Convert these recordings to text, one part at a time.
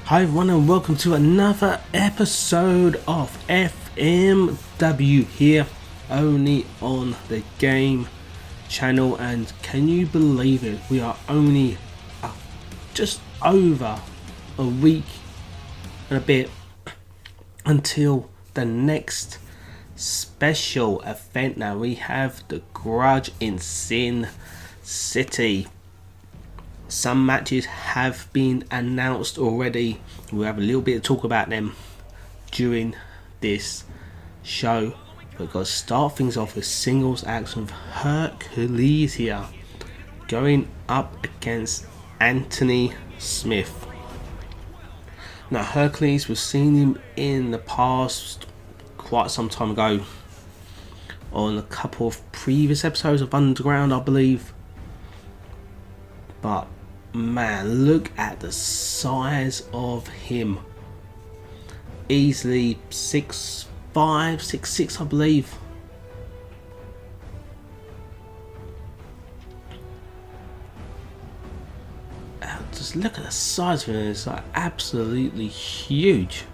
Hi everyone and welcome to another episode of FMW here, only on the G.A.M.E channel. And can you believe it, we are only just over a week and a bit until the next special event. Now we have the Grudge in Sin City. Some matches have been announced already. We'll have a little bit of talk about them during this show. We're going to start things off with singles action of Hercules here, going up against Antony Smith. Now Hercules, we've seen him in the past quite some time ago on a couple of previous episodes of Underground, I believe. But man, look at the size of him. Easily 6'5", 6'6", I believe. Just look at the size of him. It's like absolutely huge.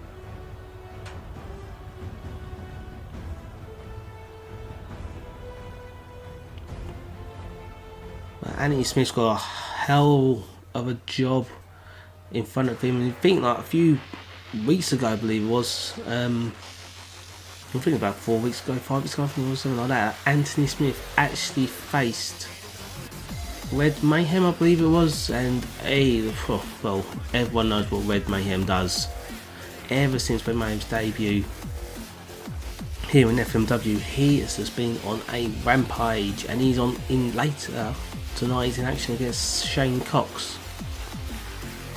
Antony Smith's got a hell of a job in front of him. And I think like a few weeks ago, I believe it was, I'm thinking about 4 weeks ago, 5 weeks ago, I think it was something like that, Antony Smith actually faced Red Mayhem, I believe it was. And well, everyone knows what Red Mayhem does. Ever since Red Mayhem's debut here in FMW, he has just been on a rampage, and he's on in later tonight. He's in action against Shane Cox.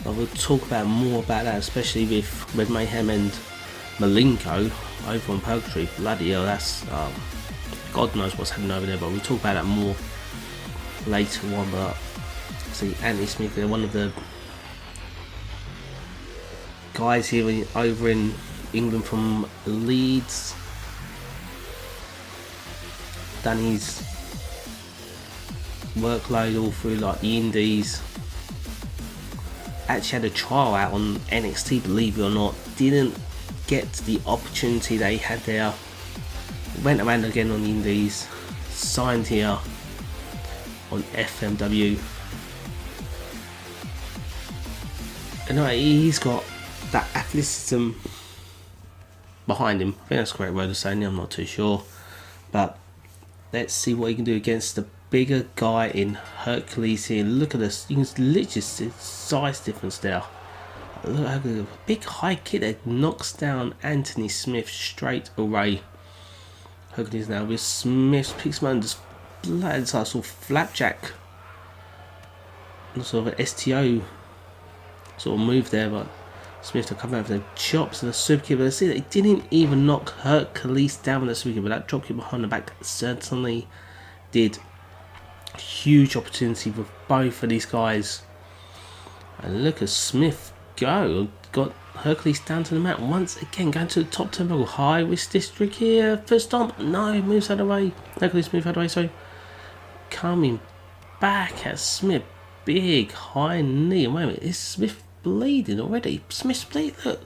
But we'll talk about more about that, especially with Red Mayhem and Malenko over on Purgatory. Bloody hell, that's God knows what's happening over there. But we'll talk about that more later on. But see, Antony Smith, they're one of the guys here over in England from Leeds. Done his workload all through like the indies. Actually had a trial out on NXT, believe it or not. Didn't get the opportunity they had there. Went around again on the indies. Signed here on FMW. Anyway, he's got that athleticism behind him. I think that's a great word of saying it, I'm not too sure. But let's see what he can do against the bigger guy in Hercules here. Look at this. You can literally see the size difference there. Look at a big high kick that knocks down Antony Smith straight away. Hercules now with Smith picks him up and just blood sort of flapjack. Sort of an STO sort of move there, but Smith to come out with the chops and the super kick. But see that he didn't even knock Hercules down with the super kick, but that drop kick behind the back certainly did. Huge opportunity for both of these guys. And look at Smith go. Got Hercules down to the mat once again, going to the top turnbuckle. High risk district here. First stomp. No, moves out of the way. Hercules moves out of the way. So coming back at Smith. Big high knee. Wait a minute. Is Smith bleeding already? Smith's bleeding. Look.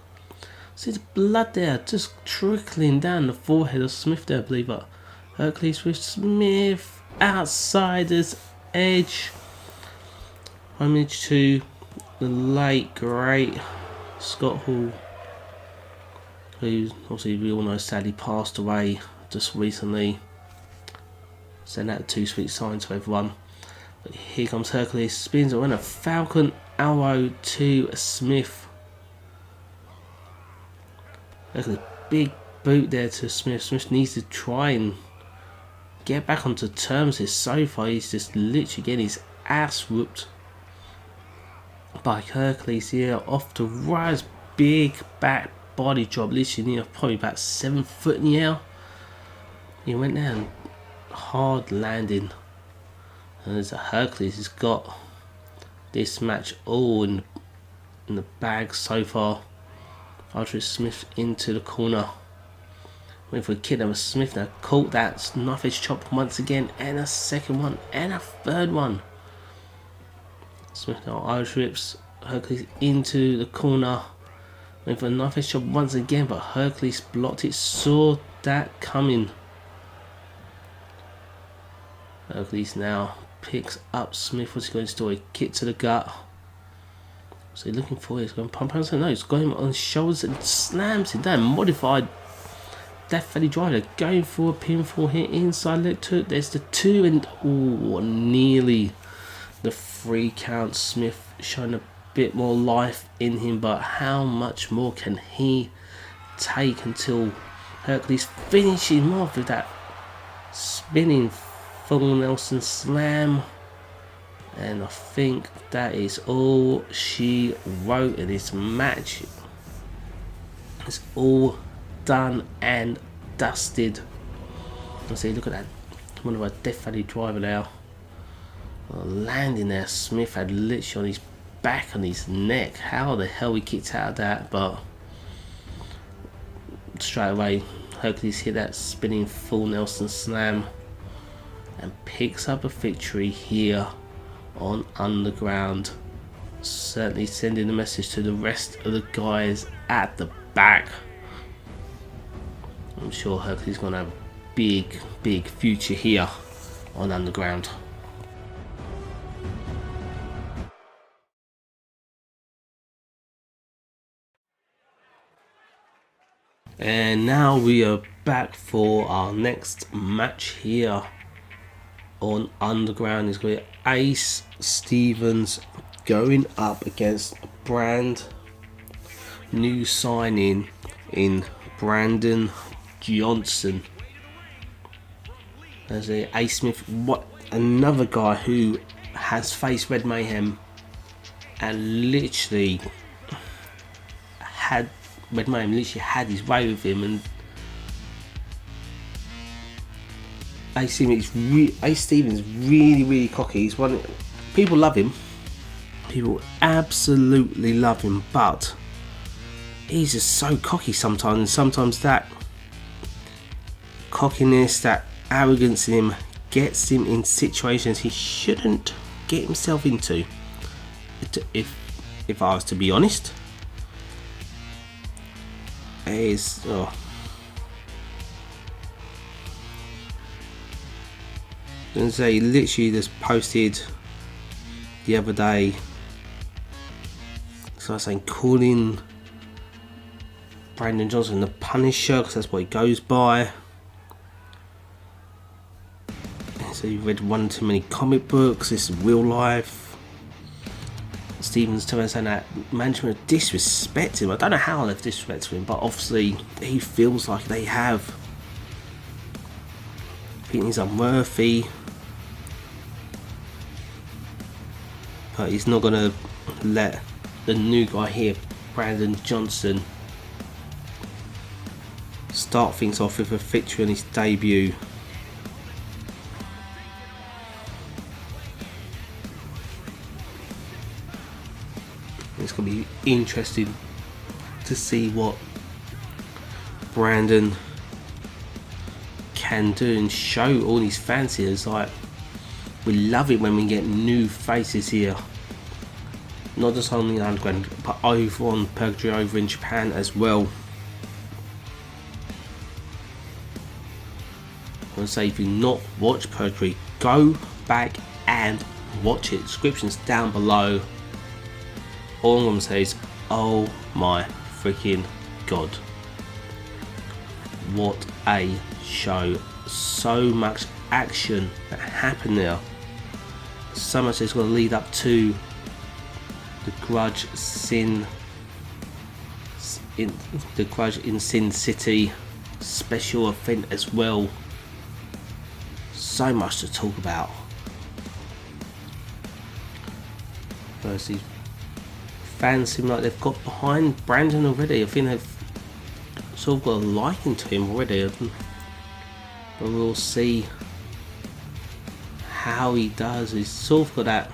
See the blood there just trickling down the forehead of Smith there, I believe. But Hercules with Smith. Outsider's edge. Homage to the late great Scott Hall, who obviously we all know sadly passed away just recently. Send out 2 sweet signs to everyone. But here comes Hercules, spins around a Falcon Arrow to Smith. Look at the big boot there to Smith. Smith needs to try and get back onto terms here. So far he's just literally getting his ass whooped by Hercules here off the rise. Big back body drop, literally probably about 7 foot in the air. He went down, hard landing. And as Hercules has got this match all in the bag so far. Archer Smith into the corner. Went for a kick. That was Smith now caught that knife edge chop once again, and a second one, and a third one. Smith now Irish rips Hercules into the corner. Went for a knife edge shot once again, but Hercules blocked it, saw that coming. Hercules now picks up Smith. What's he going to do? A kick to the gut. So he's looking for it. He's going to pump out. No, he's got him on his shoulders and slams him down. Modified Death Valley Driver. Going for a pinfall here inside leg two. There's the 2 and nearly the 3 count. Smith showing a bit more life in him, but how much more can he take until Hercules finishes him off with that spinning full Nelson slam? And I think that is all she wrote in this match. It's all done and dusted. Let's see, look at that. One of our Death Valley Driver now. Landing there. Smith had literally on his back, on his neck. How the hell he kicked out of that? But straight away, Hercules hit that spinning full Nelson slam and picks up a victory here on Underground. Certainly sending a message to the rest of the guys at the back. I'm sure Hercules is going to have a big future here on Underground. And now we are back for our next match here on Underground. It's going to be Ace Stevens going up against a brand new signing in Brandon Johnson. There's a Ace Smith, what another guy who has faced Red Mayhem and literally had Red Mayhem literally had his way with him, and Ace Stevens is really cocky. He's one, people love him, people absolutely love him, but he's just so cocky sometimes, and sometimes that cockiness, that arrogance in him gets him in situations he shouldn't get himself into. If I was to be honest, is gonna say, literally just posted the other day, so I was saying calling Brandon Johnson the Punisher because that's what he goes by. So you read one too many comic books, this is real life. Stevens telling us that management disrespect him. I don't know how they've disrespected him, but obviously he feels like they have. I think he's unworthy, but he's not gonna let the new guy here, Brandon Johnson, start things off with a victory on his debut. It's going to be interesting to see what Brandon can do and show all these fanciers. Like, we love it when we get new faces here, not just on the Underground but over on Purgatory, over in Japan as well. I want to say, if you've not watched Purgatory, go back and watch it. Descriptions down below. All I'm going to say is, oh my freaking god, what a show. So much action that happened there, so much that's going to lead up to the Grudge in Sin City special event as well. So much to talk about. Firstly, fans seem like they've got behind Brandon already. I think they've sort of got a liking to him already, but we'll see how he does. He's sort of got that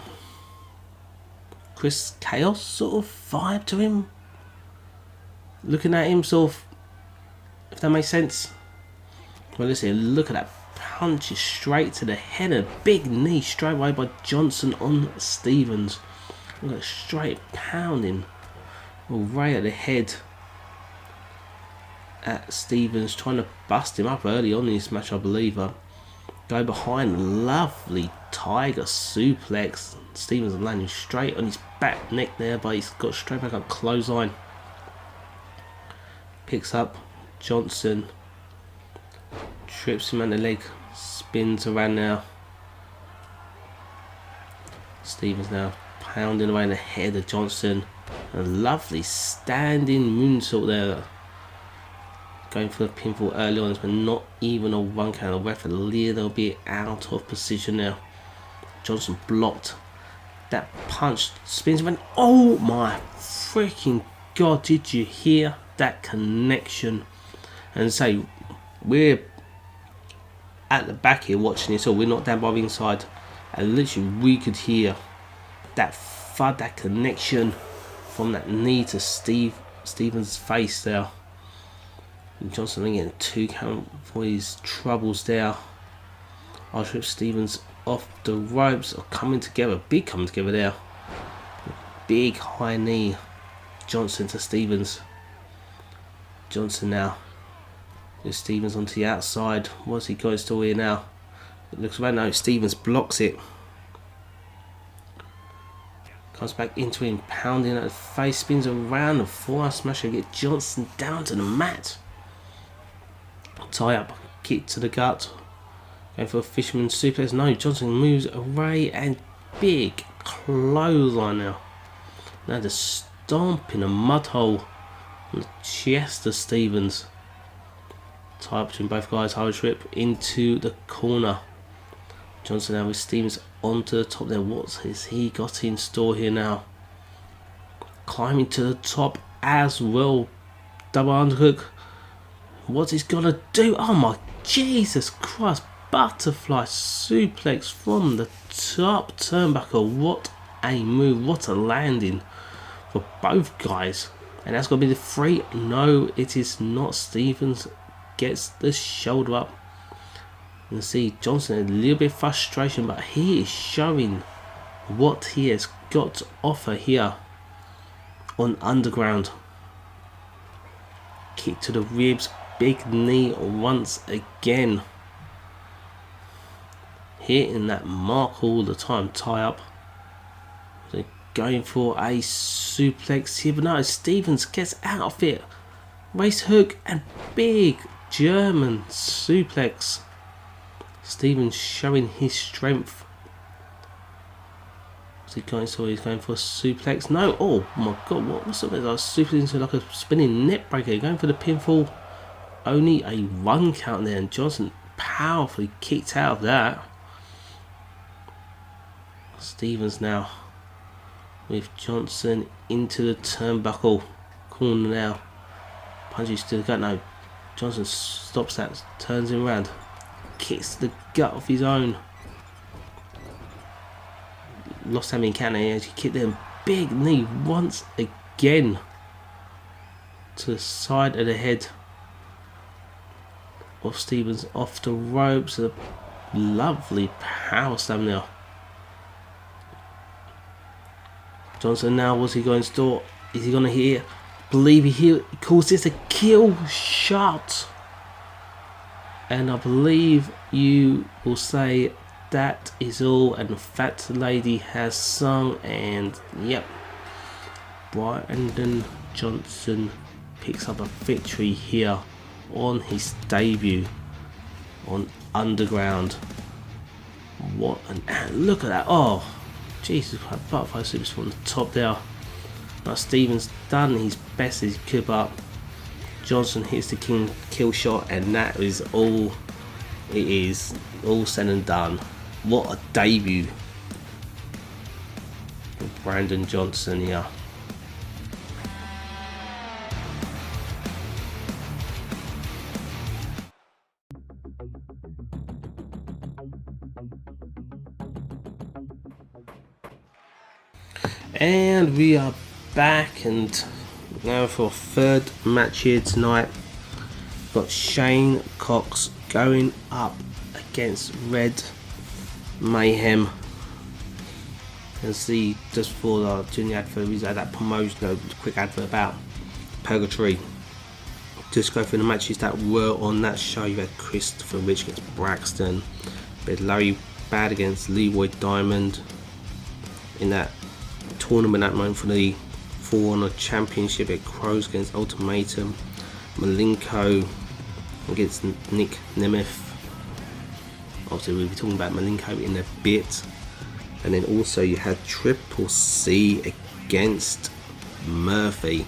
Chris Chaos sort of vibe to him, looking at him, sort of, if that makes sense. Well, listen, look at that punch straight to the head, a big knee straight away by Johnson on Stevens. Look at straight pounding right at the head at Stevens, trying to bust him up early on in this match, I believe. Go behind, lovely tiger suplex. Stevens landing straight on his back neck there, but he's got straight back up clothesline. Picks up Johnson, trips him on the leg, spins around now. Stevens now pounding away in the head of Johnson. A lovely standing moonsault there. Going for the pinfall early on, but not even a 1 count. The ref a little bit out of position now. Johnson blocked that punch, spins around. Oh my freaking god, did you hear that connection? And say, we're at the back here watching this, so we're not down by the inside, and literally we could hear that thud, that connection from that knee to Stevens' face there. And Johnson getting 2 count for his troubles there. I'll trip Stevens off the ropes, are coming together, big coming together there. Big high knee, Johnson to Stevens. Johnson now with Stevens onto the outside. What's he got in store here now? It looks right now, Stevens blocks it. Comes back into him, pounding at the face, spins around and forearm smasher, get Johnson down to the mat. Tie up, kick to the gut. Going for a fisherman suplex. No, Johnson moves away and big clothesline now. Now the stomp in a mud hole on the chest of Stevens. Tie up between both guys, high trip into the corner. Johnson now with Stevens onto the top there. What has he got in store here now? Climbing to the top as well. Double underhook. What's he gonna do? Oh my Jesus Christ. Butterfly suplex from the top turnbuckle. What a move. What a landing for both guys. And that's gonna be the 3. No, it is not. Stevens gets the shoulder up. You can see Johnson a little bit of frustration, but he is showing what he has got to offer here on Underground. Kick to the ribs, big knee once again. Hitting that mark all the time, tie up. They're going for a suplex here, but no, Stevens gets out of it. Race hook and big German suplex. Stevens showing his strength. What's he going for? He's going for a suplex. No, oh my god, what's up? I was suplex into like a spinning net breaker. Going for the pinfall. Only a 1 count there, and Johnson powerfully kicked out of that. Stevens now with Johnson into the turnbuckle corner now. Punches to the gut. No, Johnson stops that, turns him around, kicks the gut of his own. Lost having encounter here as he kicked him. Big knee once again to the side of the head of Stevens, off the ropes. A lovely power slam now. Johnson now, what's he going to do? Is he going to hit? I believe he calls this a kill shot. And I believe you will say that is all, and the fat lady has sung, and yep, Brandon Johnson picks up a victory here on his debut on Underground. What an look at that! Oh, Jesus, butterfly supers from the top there. Now Stevens done his best as he could, but Johnson hits the king kill shot, and that is all it is. All said and done. What a debut for Brandon Johnson here. And we are back, and now for a 3rd match here tonight. Got Shane Cox going up against Red Mayhem. And see, just for the Junior advert, we had that promotion, quick advert about Purgatory just go through the matches that were on that show. You had Christopher Rich against Braxton, you had Larry Bad against Leroy Diamond in that tournament at the moment for the For Honor Championship. At Crows against Ultimatum, Malenko against Nick Nemeth. Obviously we'll be talking about Malenko in a bit. And then also you had Triple C against Murphy.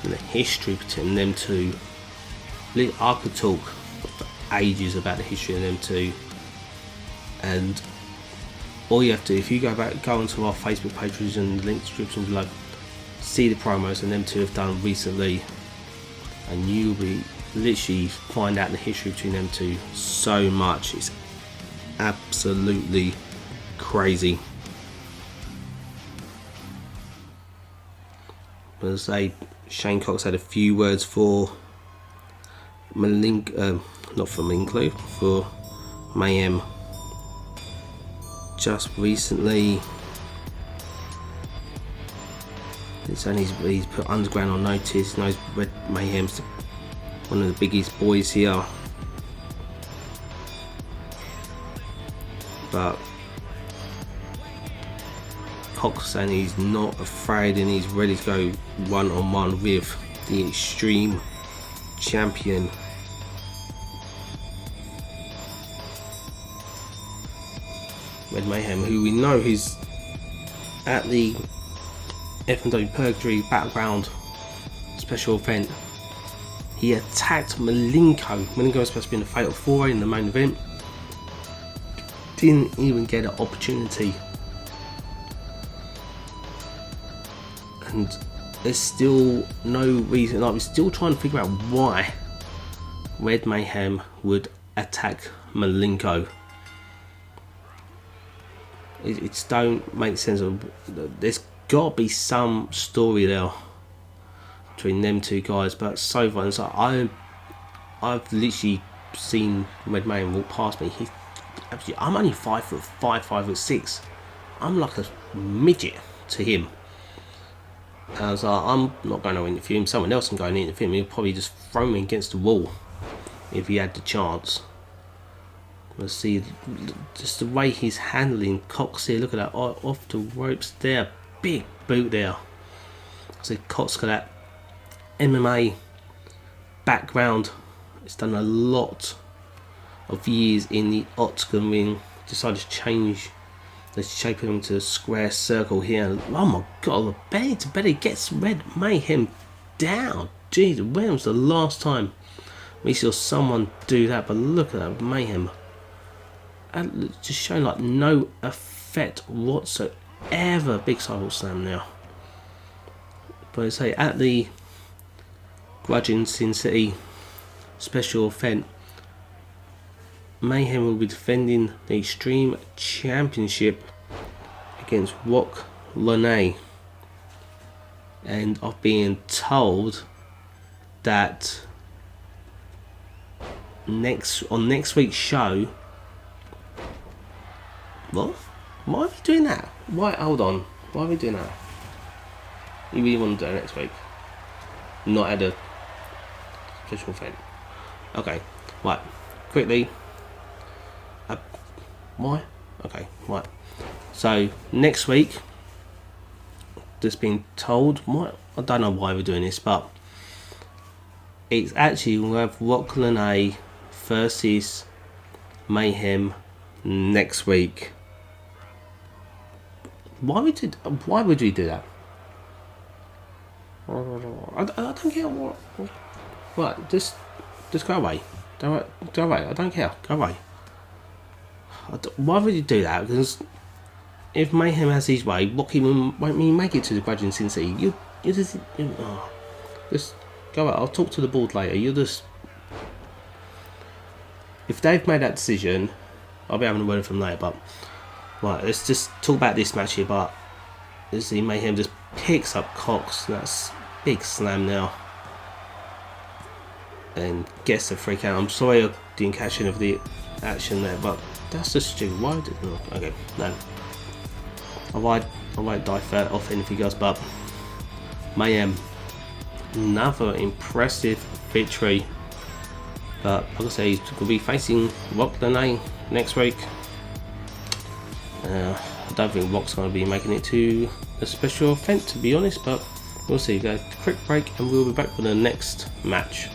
And the history between them two, I could talk for ages about the history of them two. And all you have to do, if you go onto our Facebook page and the link description below, see the promos and them two have done recently, and you'll be literally find out the history between them two so much. It's absolutely crazy. But as I say, Shane Cox had a few words for for Mayhem just recently. He's put Underground on notice. He knows Red Mayhem's one of the biggest boys here, but Cox saying he's not afraid and he's ready to go one-on-one with the Extreme Champion. Red Mayhem, who we know is at the FMW Purgatory Battleground special event. He attacked Malenko. Malenko was supposed to be in the Fatal 4 in the main event. Didn't even get an opportunity. And there's still no reason, like we're still trying to figure out why Red Mayhem would attack Malenko. It don't make sense. There's got to be some story there between them two guys, but so far it's like I've literally seen Red Mayhem walk past me. I'm only 5'5", 5'6". I'm like a midget to him. And I was like, I'm not going to interview him. Someone else can go and interview him. He'll probably just throw me against the wall if he had the chance. Let's see, just the way he's handling Cox here. Look at that, off the ropes there. Big boot there. So Cox got that MMA background. It's done a lot of years in the octagon ring. Decided to change the shape of him to a square circle here. Oh my god, belly to belly gets Red Mayhem down. Jesus, when was the last time we saw someone do that? But look at that Mayhem. And just showing like no effect whatsoever. Big sidewalk slam now. But I say at the Grudging Sin City special event, Mayhem will be defending the Extreme Championship against Rock Lene. And I've been told that on next week's show. What? Why are we doing that? Why? Hold on. Why are we doing that? You really want to do it next week? Not at a special event. Okay. Right. Quickly. Why? Okay. Right. So next week, just been told. Why? I don't know why we're doing this, but it's actually we'll have Rock Lene versus Mayhem next week. Why would we do that? I don't care what. What? Just go away. Go away. I don't care. Go away. Why would you do that? Because if Mayhem has his way, Rocky won't make it to the Grudging Sin City. You just go out. I'll talk to the board later. If they've made that decision, I'll be having a word with them later. But right, let's just talk about this match here. But you see, Mayhem just picks up Cox. That's big slam now, and gets the free count. I'm sorry I didn't catch any of the action there, but that's just stupid. Why did okay? No, I won't dive off anything else. But Mayhem another impressive victory. But like I say, he's going to be facing Rock Lene next week. I don't think Rock's going to be making it to a special event, to be honest, but we'll see. Go quick break and we'll be back for the next match.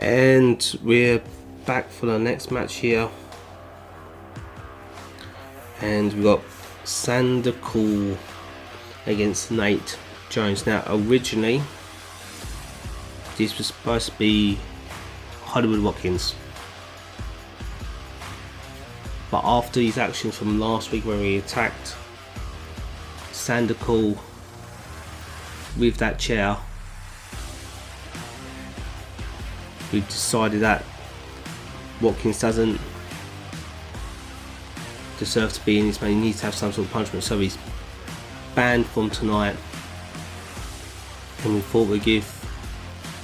And we're back for the next match here, and we've got Sander Cool against Nate Jones. Now originally this was supposed to be Hollywood Watkins, but after his actions from last week where he attacked Sander Cool with that chair, we've decided that Watkins doesn't deserve to be in this match. He needs to have some sort of punishment, so he's banned from tonight. And we thought we'd give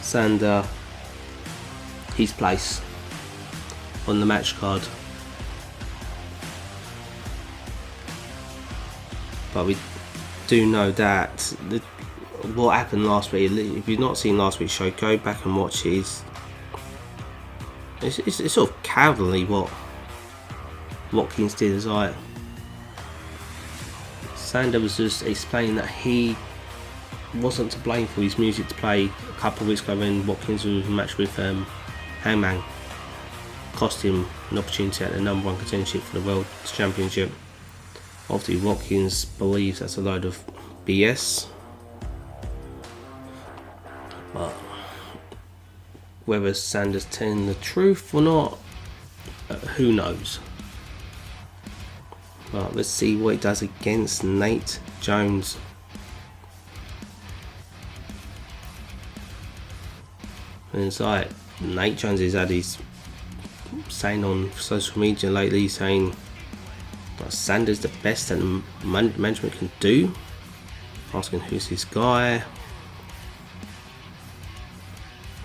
Sander his place on the match card. But we do know that what happened last week, if you've not seen last week's show, go back and watch it. It's sort of cowardly what Watkins did. As Sander was just explaining that he wasn't to blame for his music to play a couple of weeks ago when Watkins was in a match with Hangedman, cost him an opportunity at the #1 contendership for the World Championship. Obviously Watkins believes that's a load of BS, but whether Sander's telling the truth or not, who knows. But let's see what he does against Nate Jones. And it's like Nate Jones has had his saying on social media lately, saying that Sander's the best that management can do. Asking who's this guy.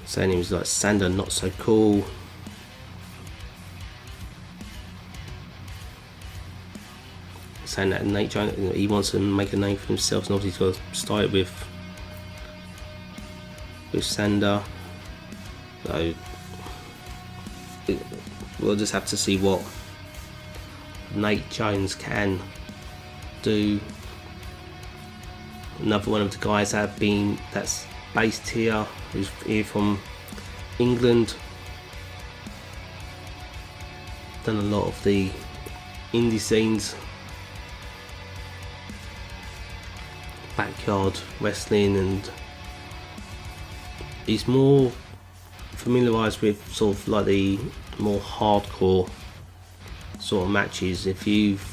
Saying he was like Sander not so cool. Saying that Nate Jones, he wants to make a name for himself, and obviously he's got to start it with Sander. So we'll just have to see what Nate Jones can do. Another one of the guys that's based here, who's here from England, done a lot of the indie scenes, backyard wrestling, and he's more familiarised with sort of like the more hardcore sort of matches. If you've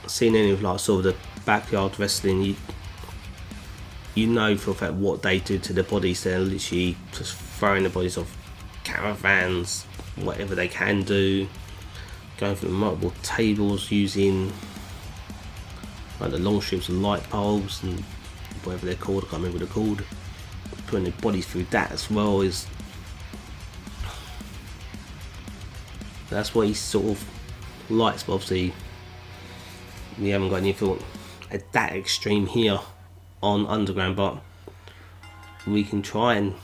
seen any of like sort of the backyard wrestling, you know for a fact what they do to their bodies. They're literally just throwing the bodies off caravans, whatever they can do, going through multiple tables using like the long strips of light bulbs and whatever they're called, I can't remember what they're called, putting their bodies through that as well. That's what he sort of likes, but obviously we haven't got anything at that extreme here on Underground, but we can try and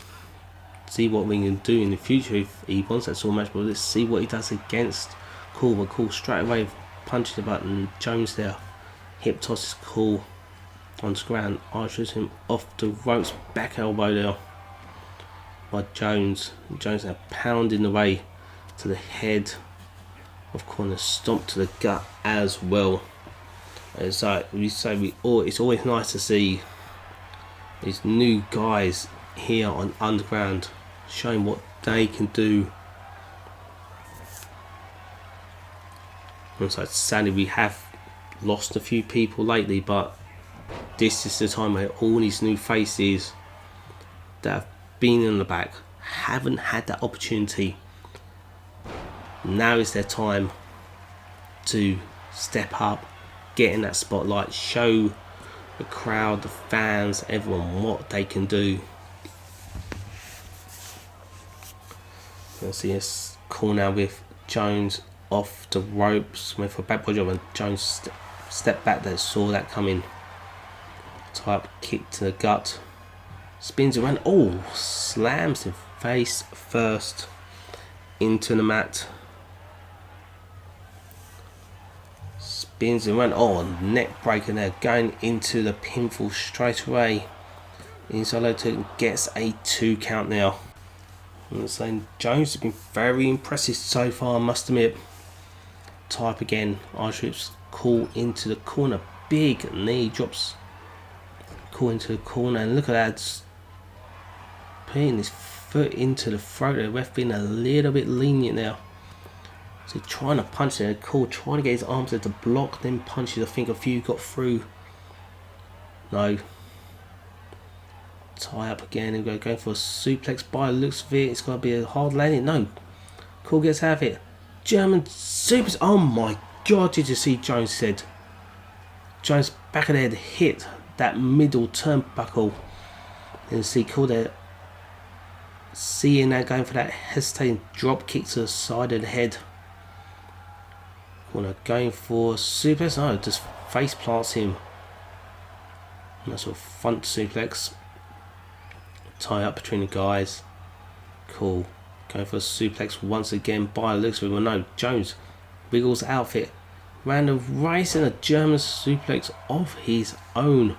see what we can do in the future if he wants that sort of match. But let's see what he does against Cool. But Cool straight away punches the button. Jones there, hip toss is Cool onto ground, arches him off the ropes, back elbow there by Jones. Jones now pounding the way to the head of corner, stomp to the gut as well. It's like it's always nice to see these new guys here on Underground showing what they can do. And so sadly we have lost a few people lately, but this is the time where all these new faces that have been in the back haven't had that opportunity. Now is their time to step up get in that spotlight, show the crowd, the fans, everyone what they can do. You'll see us call now with Jones off the ropes, went for a back body drop, and Jones stepped back there, saw that coming. Tie up kick to the gut, spins around, oh, slams him face first into the mat. Spins around, oh, neck breaker there, going into the pinfall straight away. Inside low kick, gets a 2 count now. I'm saying Jones has been very impressive so far, I must admit. Type again, R-Trips call into the corner, big knee drops, call into the corner, and look at that, putting his foot into the throat. The ref being a little bit lenient now. So trying to punch there, cool, trying to get his arms there to block, then punches. I think a few got through. No. Tie up again and going for a suplex by the looks of it. It's got to be a hard landing. No. Cool gets out of it. German supers. Oh my god, did you see Jones said? Jones back of the head hit that middle turnbuckle. And see Cool there. Seeing that, going for that hesitating drop kick to the side of the head. Corner going for suplex. No, just face plants him. That's a front suplex. Tie up between the guys. Cool. Going for a suplex once again by the looks of it. Well, no, Jones wiggles outfit. Random racing a German suplex of his own.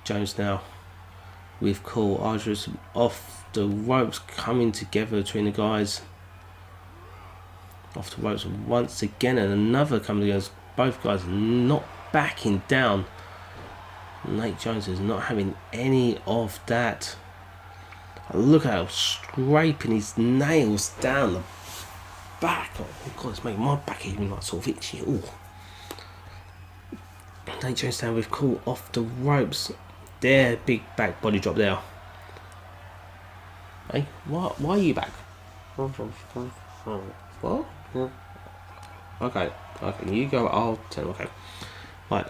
Jones now with Cool. Archers off the ropes, coming together between the guys. Off the ropes once again, and another coming together. Both guys not backing down. Nate Jones is not having any of that. Look at how scraping his nails down the back. Oh god, it's making my back even like sort of itchy. Ooh. Nate Jones down with Cool off the ropes. There, big back body drop there. Hey, why are you back? What? Okay, you go. I'll tell. Okay, right.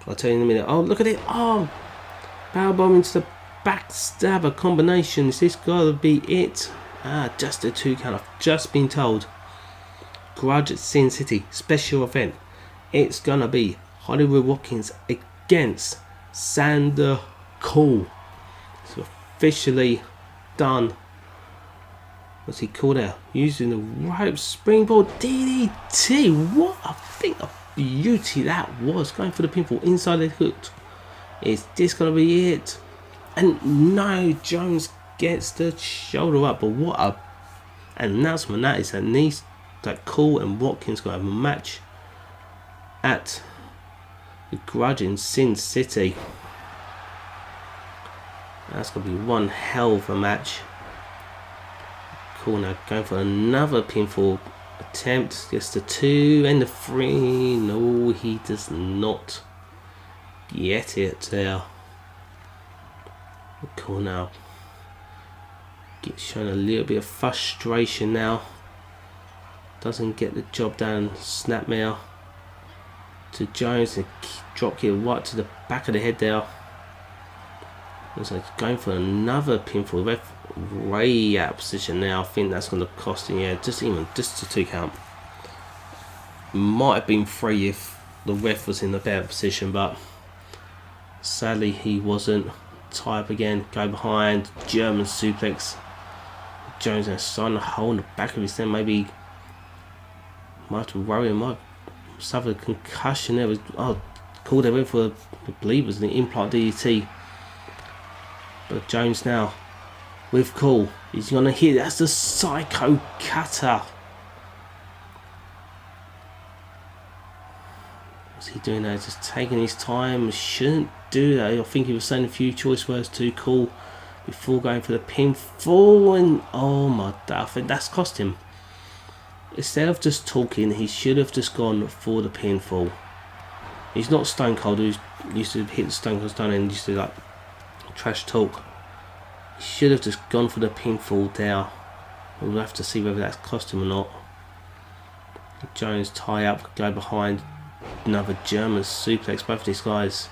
I'll tell you in a minute. Oh, look at it. Oh, powerbomb into the backstabber combination. Is this gotta be it? Ah, just a 2 count. I've just been told. Grudge at Sin City special event. It's gonna be Hollywood Watkins against Sander Cool. It's officially done. What's he called out? Using the rope springboard DDT. What a thing of beauty that was. Going for the pinfall inside the hook. Is this going to be it? And no, Jones gets the shoulder up. But what a announcement that is. That Cool and Watkins going to have a match at the Grudge in Sin City. That's going to be one hell of a match. Cool, now going for another pinfall attempt. Gets the 2 and the 3. No, he does not get it there. Cool, now gets shown a little bit of frustration now. Doesn't get the job done. Snapmare to Jones and drop kick right to the back of the head there. Looks like going for another pinfall. Ref way out of position now. I think that's going to cost him. Yeah, just a 2 count. Might have been 3 if the ref was in a better position, but sadly he wasn't. Tie up again. Go behind. German suplex. Jones is starting to hold the back of his head. Maybe might have to worry him. Might suffer a concussion there. Oh, cool. They went for, I believe it was the implant DDT. But Jones now with Cool. He's going to hit. That's the Psycho Cutter. What's he doing there? Just taking his time. Shouldn't do that. I think he was saying a few choice words to Cool before going for the pinfall. And oh my god, I think that's cost him. Instead of just talking, he should have just gone for the pinfall. He's not Stone Cold, who used to hit Stone Cold Stone and used to like trash talk. He should have just gone for the pinfall there. We'll have to see whether that's cost him or not. Jones tie up, go behind, another German suplex. Both of these guys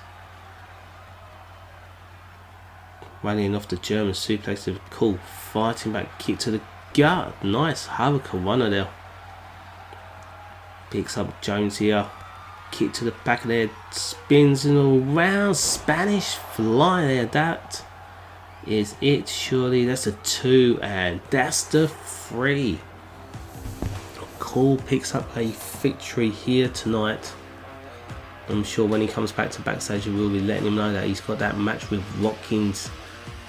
rallying off the German suplex. They're cool, fighting back, kick to the gut. Nice Hurricanrana there. Picks up Jones here, kick to the back of the head, spins and all round, Spanish fly there. That is it, surely. That's a 2 and that's the 3. Cole picks up a victory here tonight. I'm sure when he comes back to backstage, we will be letting him know that he's got that match with Watkins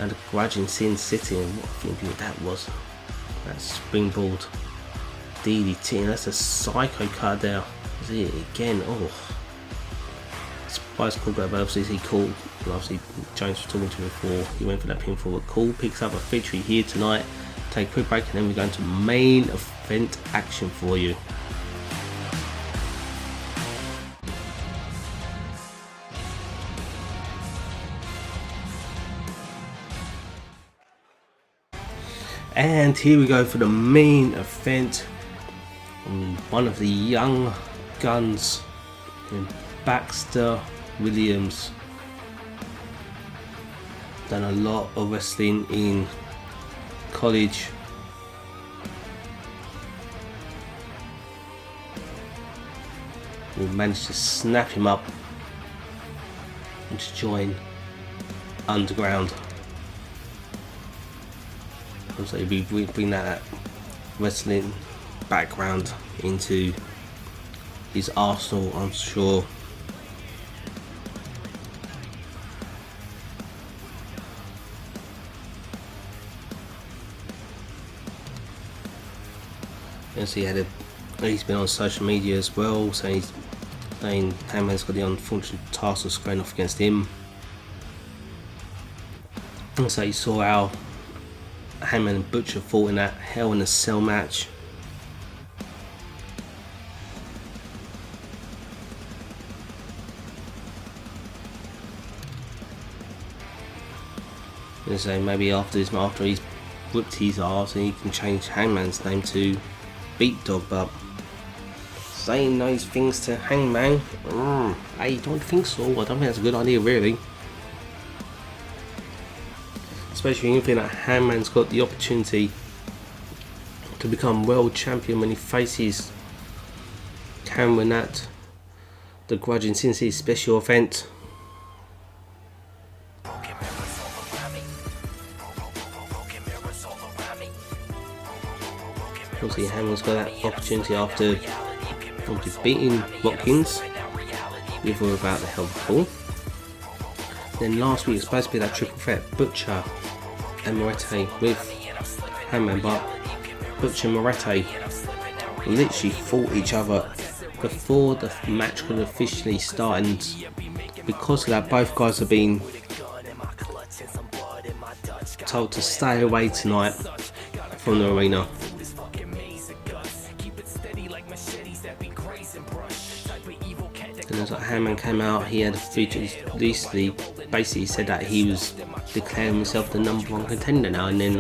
and the Grudge in Sin City. And what I think that was, that springboard DDT, and that's a psycho card there. Is it again? Oh, surprise Cole grab, but obviously he called. Obviously Jones was talking to him before he went for that pinfall. But Cole picks up a victory here tonight. Take a quick break and then we're going to main event action for you. And here we go for the main event. One of the young guns in Baxter Williams. Done a lot of wrestling in college. We managed to snap him up and to join Underground. So we bring that wrestling background into his arsenal, I'm sure. And so he's been on social media as well, so he's saying Hangman's got the unfortunate task of squaring off against him. And so you saw how Hangman and Butcher fought in that Hell in a Cell match. And so maybe after he's whipped his ass, and he can change Hangman's name to Beat Dog, but saying those things to Hangman, I don't think so. I don't think that's a good idea, really. Especially when you think that Hangman's got the opportunity to become world champion when he faces Cameron at the Grudge in Sin City special event. Obviously Hangman's got that opportunity after beating Watkins with or without the help of Paul. Then last week it was supposed to be that triple threat, Butcher and Moretti with Hangman, but Butcher and Moretti literally fought each other before the match could officially start, and because of that both guys have been told to stay away tonight from the arena. And as like Hangman came out, he had a feature recently, basically said that he was declaring himself the #1 contender now, and then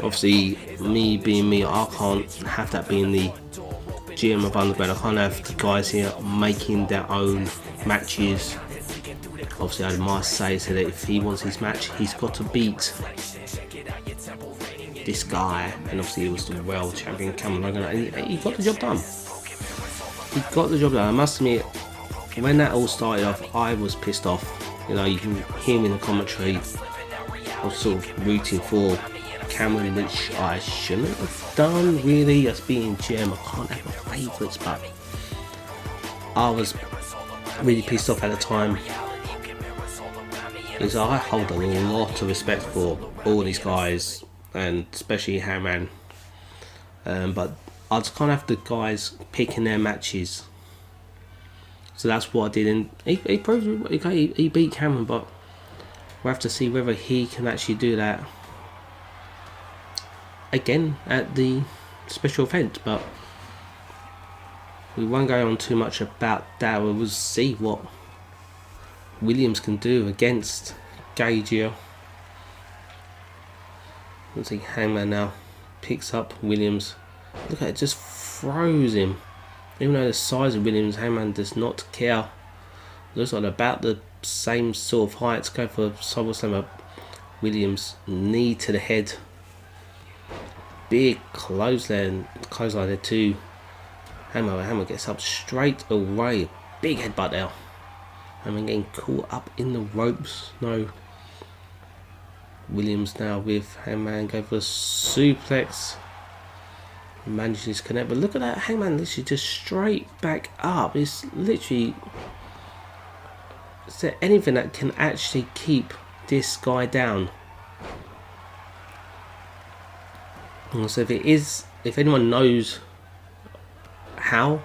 obviously me being me, I can't have that being the G.A.M.E of Underground. I can't have the guys here making their own matches. Obviously I had my say, so that if he wants his match, he's got to beat this guy, and obviously he was the world champion Cameron, and he got the job done. He got the job done. I must admit, when that all started off, I was pissed off. You know, you can hear me in the commentary. I was sort of rooting for Cameron, which I shouldn't have done, really, as being G.A.M E. I can't have my favourites, but I was really pissed off at the time, because I hold a lot of respect for all these guys, and especially Hangman. But I just can't have the guys picking their matches. So that's what I did, and he proved okay. He beat Cameron, but we'll have to see whether he can actually do that again at the special event. But we won't go on too much about that. We'll see what Williams can do against Gage here. Let's see, Hangman now picks up Williams, Look at it, just froze him. Even though the size of Williams, Hangman does not care. Looks like about the same sort of height. Go for a sidewalk slammer. Williams knee to the head. Big clothesline there too. Hammer gets up straight away. Big headbutt there. Hangman getting caught up in the ropes. No. Williams now with Hangman go for a suplex. Manages to connect, but look at that, Hangman literally just straight back up. It's literally, is there anything that can actually keep this guy down? And so if anyone knows how,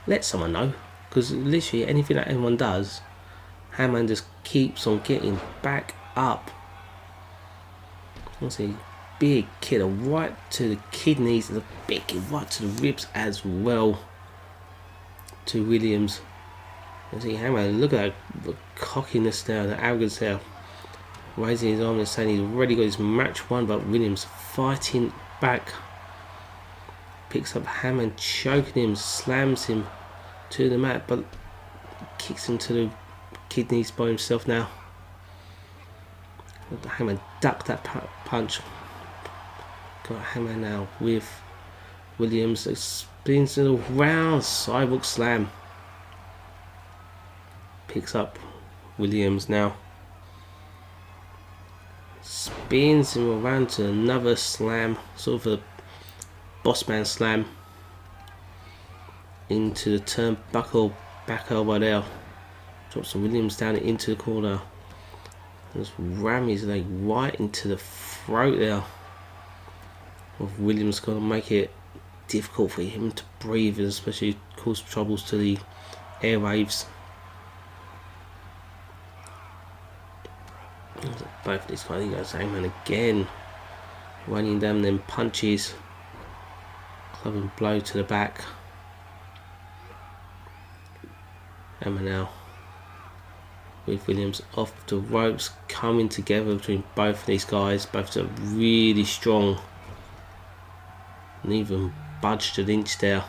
let someone know, because literally anything that anyone does, Hangman just keeps on getting back up. Let's see. Big kick right to the kidneys, and a big kick right to the ribs as well to Williams. You see Hangman, look at the cockiness there, the arrogance there, raising his arm and saying he's already got his match won, but Williams fighting back. Picks up Hangman, choking him, slams him to the mat, but kicks him to the kidneys by himself now. Hangman ducked that punch. Got Hangman now with Williams. Spins it around, sidewalk slam. Picks up Williams now. Spins him around to another slam, sort of a boss man slam. Into the turnbuckle, back elbow there. Drops Williams down into the corner. Just ram his leg right into the throat there of Williams. Going to make it difficult for him to breathe, and especially cause troubles to the airwaves. Both of these guys, you guys, Hangman again running down them punches, clubbing blow to the back. Hangman now with Williams off the ropes, coming together between both of these guys. Both are really strong. Neither budged an inch there.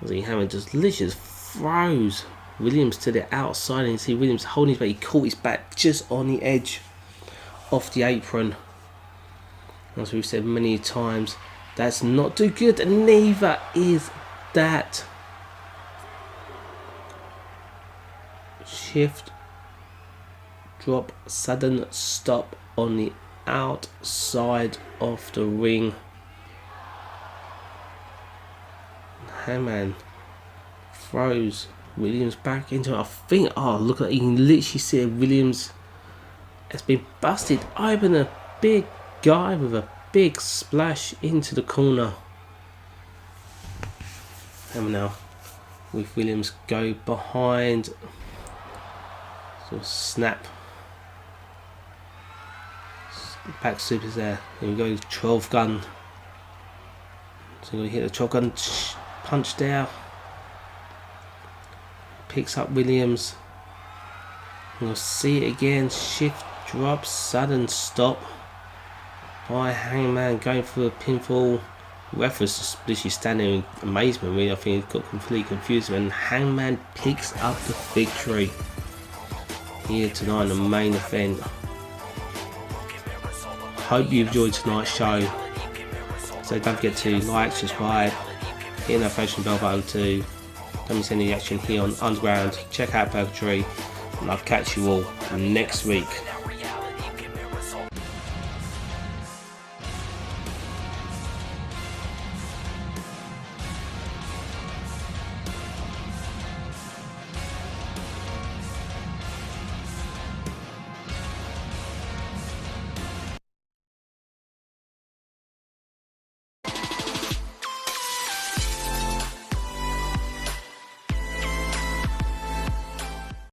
Hangman just literally froze Williams to the outside, and you see Williams holding his back. He caught his back just on the edge of the apron. As we've said many times, that's not too good, and neither is that. Shift, drop, sudden stop on the outside of the ring. Hangman throws Williams back into it. I think, oh look at that, you can literally see Williams has been busted open. A big guy with a big splash into the corner. Hangman now with Williams go behind. Sort of snap. Back supers there. Here we go, 12 gun. So we hit the 12 gun punch there. Picks up Williams. We'll see it again. Shift, drop, sudden stop by Hangman, going for a pinfall. Ref was just literally standing in amazement, really. I think he got completely confused, and Hangman picks up the victory here tonight in the main event. Hope you enjoyed tonight's show. So don't forget to like, subscribe, hit the notification bell button too. Don't miss any action here on Underground. Check out Purgatory, and I'll catch you all next week.